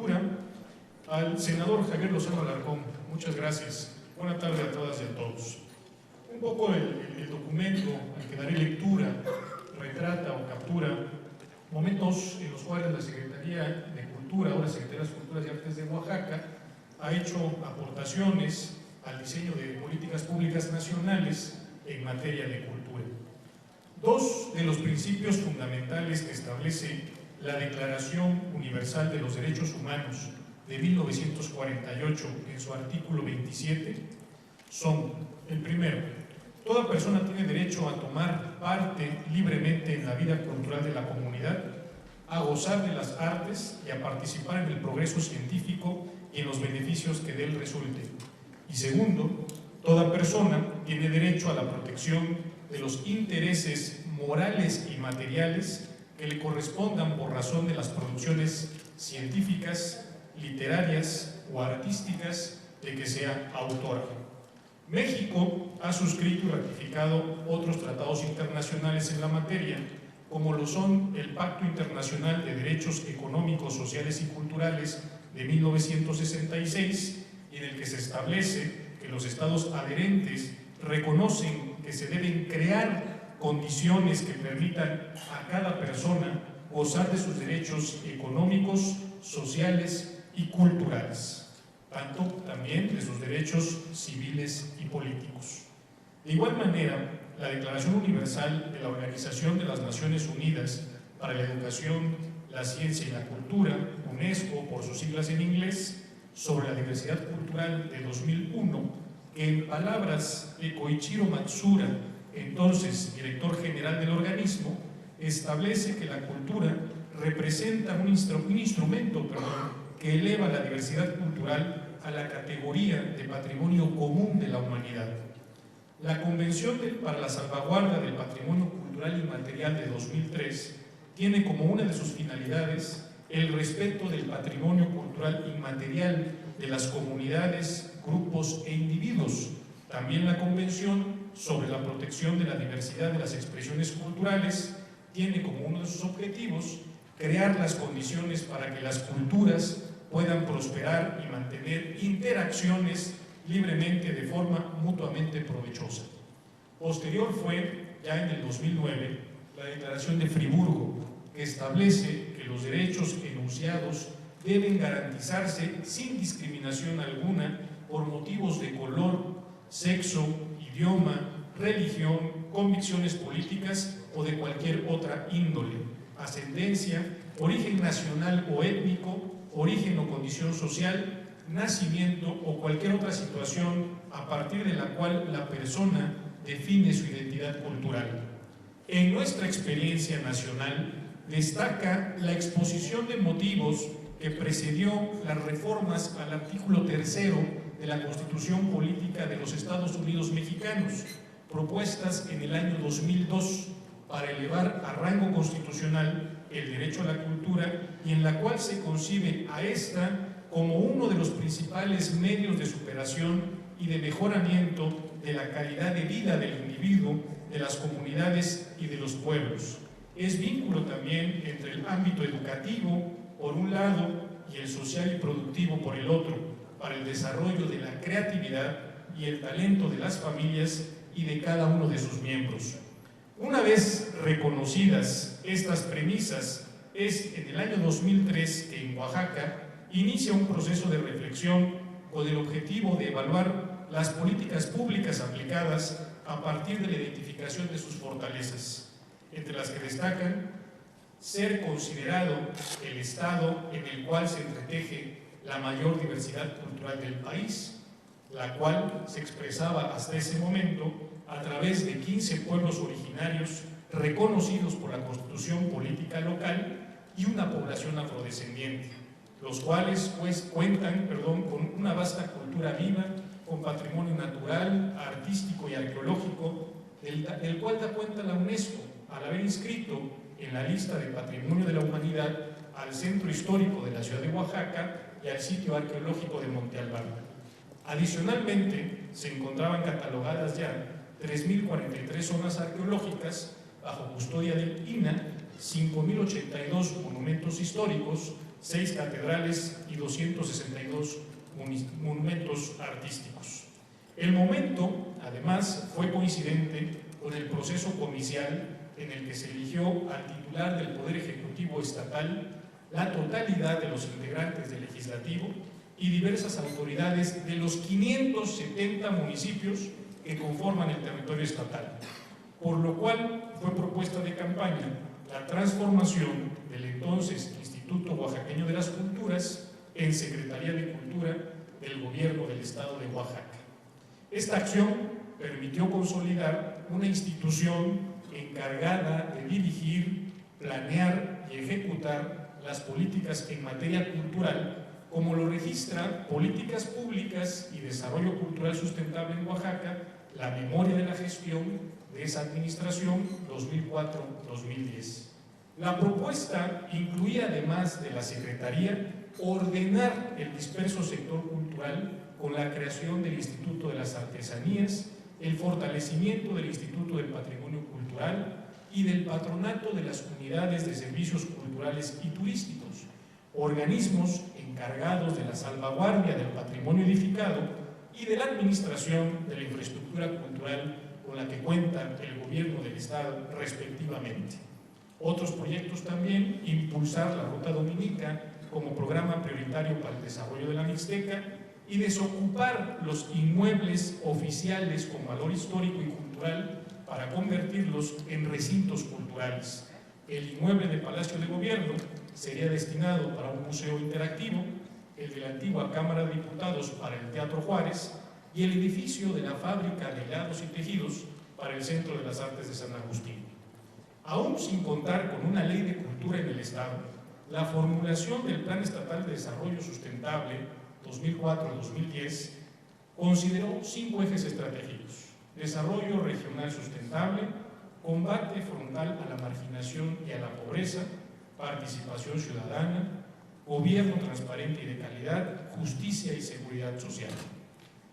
Cultura, al senador Javier Lozano Alarcón. Muchas gracias. Buena tarde a todas y a todos. Un poco el documento al que daré lectura retrata o captura momentos en los cuales la Secretaría de Cultura, ahora Secretaría de las Culturas y Artes de Oaxaca, ha hecho aportaciones al diseño de políticas públicas nacionales en materia de cultura. Dos de los principios fundamentales que establece la Declaración Universal de los Derechos Humanos de 1948 en su artículo 27 son: el primero, toda persona tiene derecho a tomar parte libremente en la vida cultural de la comunidad, a gozar de las artes y a participar en el progreso científico y en los beneficios que de él resulten. Y segundo, toda persona tiene derecho a la protección de los intereses morales y materiales que le correspondan por razón de las producciones científicas, literarias o artísticas de que sea autora. México ha suscrito y ratificado otros tratados internacionales en la materia, como lo son el Pacto Internacional de Derechos Económicos, Sociales y Culturales de 1966, en el que se establece que los estados adherentes reconocen que se deben crear condiciones que permitan a cada persona gozar de sus derechos económicos, sociales y culturales, tanto también de sus derechos civiles y políticos. De igual manera, la Declaración Universal de la Organización de las Naciones Unidas para la Educación, la Ciencia y la Cultura, UNESCO por sus siglas en inglés, sobre la diversidad cultural de 2001, que en palabras de Koichiro Matsuura, entonces director general del organismo, establece que la cultura representa un instrumento que eleva la diversidad cultural a la categoría de patrimonio común de la humanidad. La Convención para la Salvaguarda del Patrimonio Cultural Inmaterial de 2003 tiene como una de sus finalidades el respeto del patrimonio cultural inmaterial de las comunidades, grupos e individuos. También la Convención sobre la protección de la diversidad de las expresiones culturales tiene como uno de sus objetivos crear las condiciones para que las culturas puedan prosperar y mantener interacciones libremente de forma mutuamente provechosa. Posterior fue, ya en el 2009, la Declaración de Friburgo, que establece que los derechos enunciados deben garantizarse sin discriminación alguna por motivos de color, sexo, idioma, religión, convicciones políticas o de cualquier otra índole, ascendencia, origen nacional o étnico, origen o condición social, nacimiento o cualquier otra situación a partir de la cual la persona define su identidad cultural. En nuestra experiencia nacional destaca la exposición de motivos que precedió las reformas al artículo 3 de la Constitución Política de los Estados Unidos Mexicanos, propuestas en el año 2002 para elevar a rango constitucional el derecho a la cultura y en la cual se concibe a esta como uno de los principales medios de superación y de mejoramiento de la calidad de vida del individuo, de las comunidades y de los pueblos. Es vínculo también entre el ámbito educativo, por un lado, y el social y productivo, por el otro, para el desarrollo de la creatividad y el talento de las familias y de cada uno de sus miembros. Una vez reconocidas estas premisas, es en el año 2003 que en Oaxaca inicia un proceso de reflexión con el objetivo de evaluar las políticas públicas aplicadas a partir de la identificación de sus fortalezas, entre las que destacan ser considerado el estado en el cual se entreteje la mayor diversidad cultural del país, la cual se expresaba hasta ese momento a través de 15 pueblos originarios reconocidos por la Constitución Política Local y una población afrodescendiente, los cuales cuentan con una vasta cultura viva, con patrimonio natural, artístico y arqueológico, del cual da cuenta la UNESCO al haber inscrito en la lista de Patrimonio de la Humanidad al Centro Histórico de la Ciudad de Oaxaca y al sitio arqueológico de Monte Albán. Adicionalmente, se encontraban catalogadas ya 3.043 zonas arqueológicas bajo custodia del INAH, 5.082 monumentos históricos, 6 catedrales y 262 monumentos artísticos. El momento, además, fue coincidente con el proceso comicial en el que se eligió al titular del Poder Ejecutivo Estatal, la totalidad de los integrantes del Legislativo y diversas autoridades de los 570 municipios que conforman el territorio estatal, por lo cual fue propuesta de campaña la transformación del entonces Instituto Oaxaqueño de las Culturas en Secretaría de Cultura del Gobierno del Estado de Oaxaca. Esta acción permitió consolidar una institución encargada de dirigir, planear y ejecutar las políticas en materia cultural, como lo registra Políticas Públicas y Desarrollo Cultural Sustentable en Oaxaca, la memoria de la gestión de esa administración 2004-2010. La propuesta incluía, además de la Secretaría, ordenar el disperso sector cultural con la creación del Instituto de las Artesanías, el fortalecimiento del Instituto del Patrimonio Cultural y del Patronato de las Unidades de Servicios Culturales y Turísticos, organismos encargados de la salvaguardia del patrimonio edificado y de la administración de la infraestructura cultural con la que cuenta el Gobierno del Estado respectivamente. Otros proyectos también: impulsar la Ruta Dominica como programa prioritario para el desarrollo de la Mixteca y desocupar los inmuebles oficiales con valor histórico y cultural para convertirlos en recintos culturales. El inmueble del Palacio de Gobierno sería destinado para un museo interactivo, el de la antigua Cámara de Diputados para el Teatro Juárez y el edificio de la Fábrica de Hilados y Tejidos para el Centro de las Artes de San Agustín. Aún sin contar con una ley de cultura en el Estado, la formulación del Plan Estatal de Desarrollo Sustentable 2004-2010 consideró 5 ejes estratégicos: desarrollo regional sustentable, combate frontal a la marginación y a la pobreza, participación ciudadana, gobierno transparente y de calidad, justicia y seguridad social.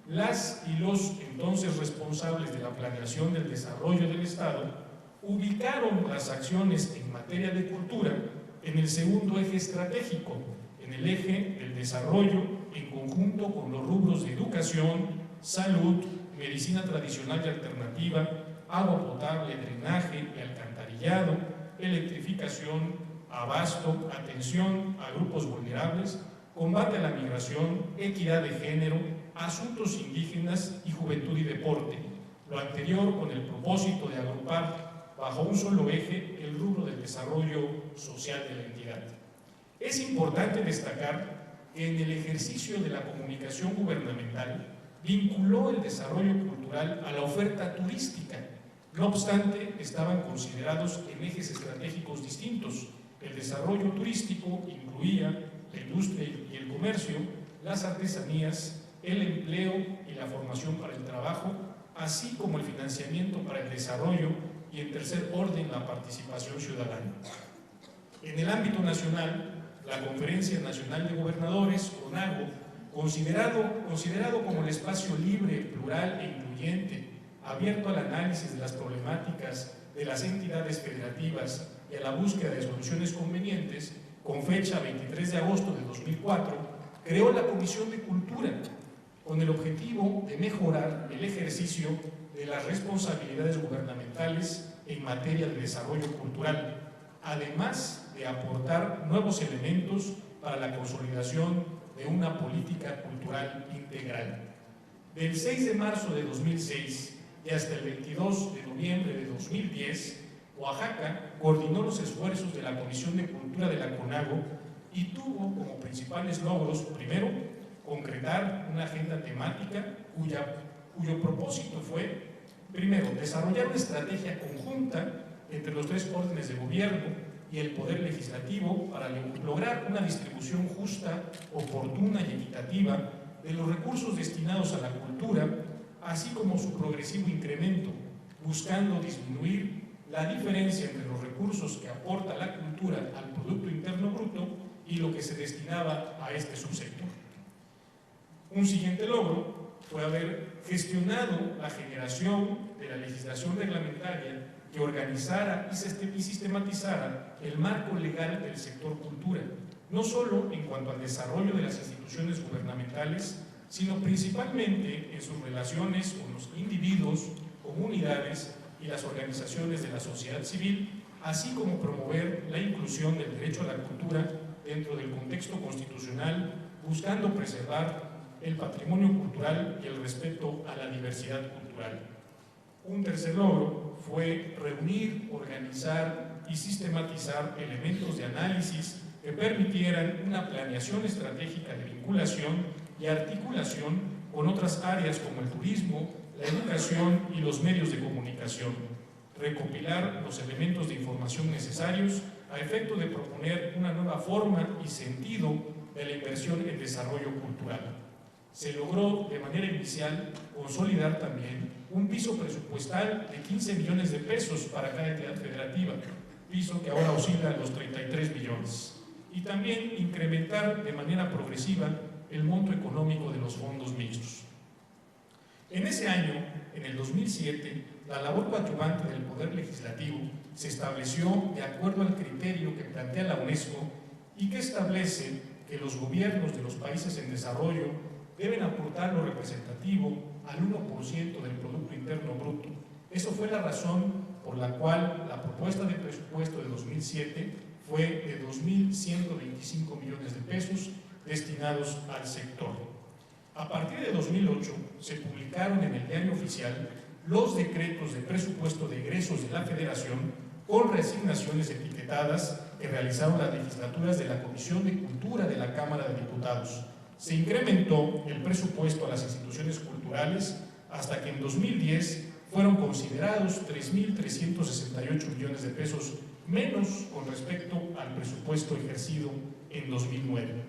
Las y los entonces responsables de la planeación del desarrollo del Estado ubicaron las acciones en materia de cultura en el segundo eje estratégico, en el eje del desarrollo en conjunto con los rubros de educación, salud, medicina tradicional y alternativa, agua potable, drenaje y alcantarillado, electrificación, abasto, atención a grupos vulnerables, combate a la migración, equidad de género, asuntos indígenas y juventud y deporte. Lo anterior con el propósito de agrupar bajo un solo eje el rubro del desarrollo social de la entidad. Es importante destacar que en el ejercicio de la comunicación gubernamental vinculó el desarrollo cultural a la oferta turística. No obstante, estaban considerados en ejes estratégicos distintos. El desarrollo turístico incluía la industria y el comercio, las artesanías, el empleo y la formación para el trabajo, así como el financiamiento para el desarrollo y, en tercer orden, la participación ciudadana. En el ámbito nacional, la Conferencia Nacional de Gobernadores, CONAGO, considerado como el espacio libre, plural e incluyente, abierto al análisis de las problemáticas de las entidades federativas y a la búsqueda de soluciones convenientes, con fecha 23 de agosto de 2004, creó la Comisión de Cultura, con el objetivo de mejorar el ejercicio de las responsabilidades gubernamentales en materia de desarrollo cultural, además de aportar nuevos elementos para la consolidación de una política cultural integral. Del 6 de marzo de 2006 y hasta el 22 de noviembre de 2010, Oaxaca coordinó los esfuerzos de la Comisión de Cultura de la CONAGO y tuvo como principales logros, primero, concretar una agenda temática cuyo propósito fue, primero, desarrollar una estrategia conjunta entre los 3 órdenes de gobierno y el Poder Legislativo para lograr una distribución justa, oportuna y equitativa de los recursos destinados a la cultura, así como su progresivo incremento, buscando disminuir la diferencia entre los recursos que aporta la cultura al Producto Interno Bruto y lo que se destinaba a este subsector. Un siguiente logro fue haber gestionado la generación de la legislación reglamentaria que organizara y sistematizara el marco legal del sector cultura, no solo en cuanto al desarrollo de las instituciones gubernamentales, sino principalmente en sus relaciones con los individuos, comunidades y las organizaciones de la sociedad civil, así como promover la inclusión del derecho a la cultura dentro del contexto constitucional, buscando preservar el patrimonio cultural y el respeto a la diversidad cultural. Un tercer logro fue reunir, organizar y sistematizar elementos de análisis que permitieran una planeación estratégica de vinculación y articulación con otras áreas como el turismo, la educación y los medios de comunicación, recopilar los elementos de información necesarios a efecto de proponer una nueva forma y sentido de la inversión en desarrollo cultural. Se logró de manera inicial consolidar también un piso presupuestal de 15 millones de pesos para cada entidad federativa, piso que ahora oscila a los 33 millones, y también incrementar de manera progresiva el monto económico de los fondos mixtos. En ese año, en el 2007, la labor coadyuvante del Poder Legislativo se estableció de acuerdo al criterio que plantea la UNESCO y que establece que los gobiernos de los países en desarrollo deben aportar lo representativo al 1% del Producto Interno Bruto. Eso fue la razón por la cual la propuesta de presupuesto de 2007 fue de 2.125 millones de pesos destinados al sector. A partir de 2008 se publicaron en el Diario Oficial los decretos de presupuesto de egresos de la Federación con reasignaciones etiquetadas que realizaron las legislaturas de la Comisión de Cultura de la Cámara de Diputados. Se incrementó el presupuesto a las instituciones culturales hasta que en 2010 fueron considerados 3.368 millones de pesos menos con respecto al presupuesto ejercido en 2009.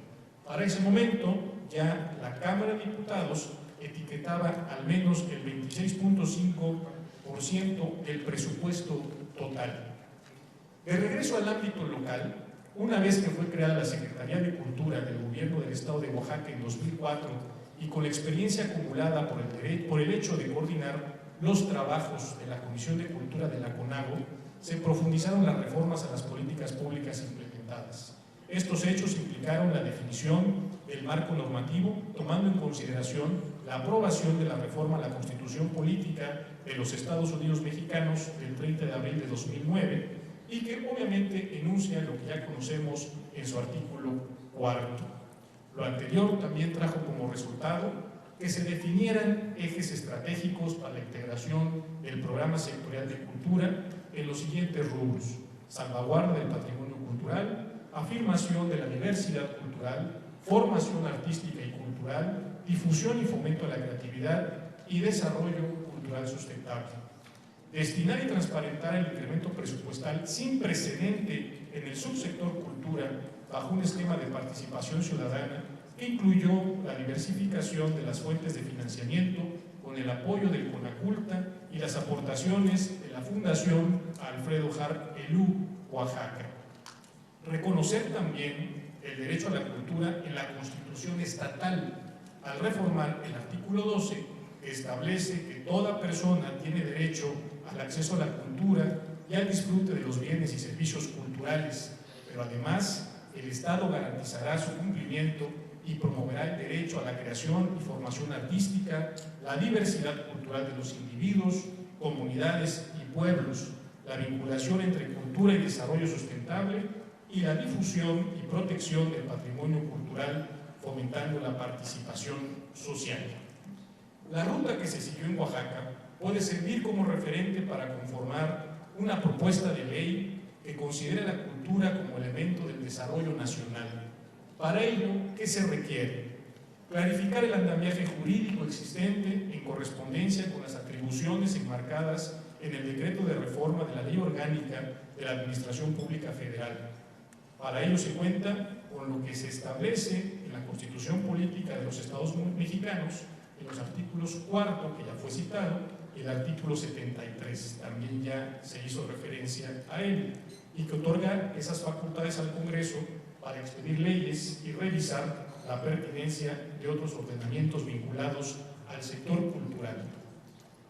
Para ese momento, ya la Cámara de Diputados etiquetaba al menos el 26.5% del presupuesto total. De regreso al ámbito local, una vez que fue creada la Secretaría de Cultura del Gobierno del Estado de Oaxaca en 2004 y con la experiencia acumulada por el hecho de coordinar los trabajos de la Comisión de Cultura de la CONAGO, se profundizaron las reformas a las políticas públicas implementadas. Estos hechos implicaron la definición del marco normativo, tomando en consideración la aprobación de la reforma a la Constitución Política de los Estados Unidos Mexicanos del 30 de abril de 2009 y que obviamente enuncia lo que ya conocemos en su artículo 4. Lo anterior también trajo como resultado que se definieran ejes estratégicos para la integración del programa sectorial de cultura en los siguientes rubros: salvaguarda del patrimonio cultural, afirmación de la diversidad cultural, formación artística y cultural, difusión y fomento a la creatividad y desarrollo cultural sustentable. Destinar y transparentar el incremento presupuestal sin precedente en el subsector cultura bajo un esquema de participación ciudadana que incluyó la diversificación de las fuentes de financiamiento con el apoyo del CONACULTA y las aportaciones de la Fundación Alfredo Harp Elú, Oaxaca. Reconocer también el derecho a la cultura en la Constitución estatal, al reformar el artículo 12, que establece que toda persona tiene derecho al acceso a la cultura y al disfrute de los bienes y servicios culturales, pero además el Estado garantizará su cumplimiento y promoverá el derecho a la creación y formación artística, la diversidad cultural de los individuos, comunidades y pueblos, la vinculación entre cultura y desarrollo sustentable y la difusión y protección del patrimonio cultural, fomentando la participación social. La ruta que se siguió en Oaxaca puede servir como referente para conformar una propuesta de ley que considere la cultura como elemento del desarrollo nacional. Para ello, ¿qué se requiere? Clarificar el andamiaje jurídico existente en correspondencia con las atribuciones enmarcadas en el decreto de reforma de la Ley Orgánica de la Administración Pública Federal. Para ello se cuenta con lo que se establece en la Constitución Política de los Estados Mexicanos, en los artículos 4, que ya fue citado, y el artículo 73, también ya se hizo referencia a él, y que otorga esas facultades al Congreso para expedir leyes y revisar la pertinencia de otros ordenamientos vinculados al sector cultural.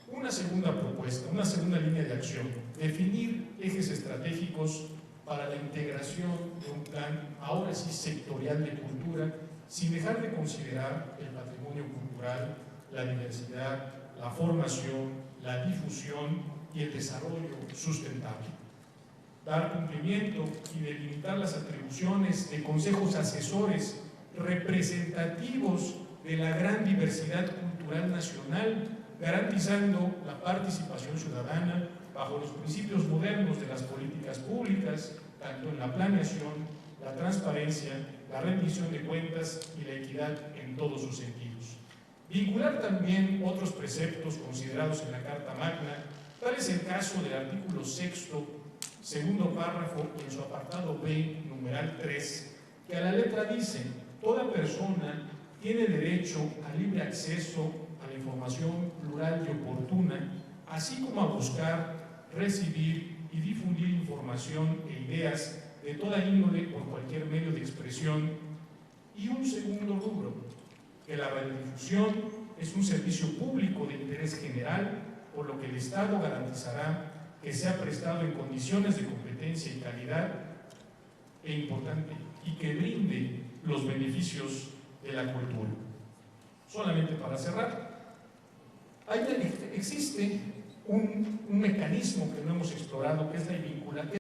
Una segunda propuesta, una segunda línea de acción: definir ejes estratégicos para la integración de un plan, ahora sí sectorial de cultura, sin dejar de considerar el patrimonio cultural, la diversidad, la formación, la difusión y el desarrollo sustentable. Dar cumplimiento y delimitar las atribuciones de consejos asesores representativos de la gran diversidad cultural nacional, garantizando la participación ciudadana bajo los principios modernos de las políticas públicas, tanto en la planeación, la transparencia, la rendición de cuentas y la equidad en todos sus sentidos. Vincular también otros preceptos considerados en la Carta Magna, tal es el caso del artículo 6º, segundo párrafo, en su apartado B, numeral 3, que a la letra dice: toda persona tiene derecho a libre acceso a la información plural y oportuna, así como a buscar, recibir y difundir información e ideas de toda índole por cualquier medio de expresión. Y un segundo rubro, que la radiodifusión es un servicio público de interés general, por lo que el Estado garantizará que sea prestado en condiciones de competencia y calidad, e importante, y que brinde los beneficios de la cultura. Solamente para cerrar, existe un mecanismo que no hemos explorado, que es la vinculación.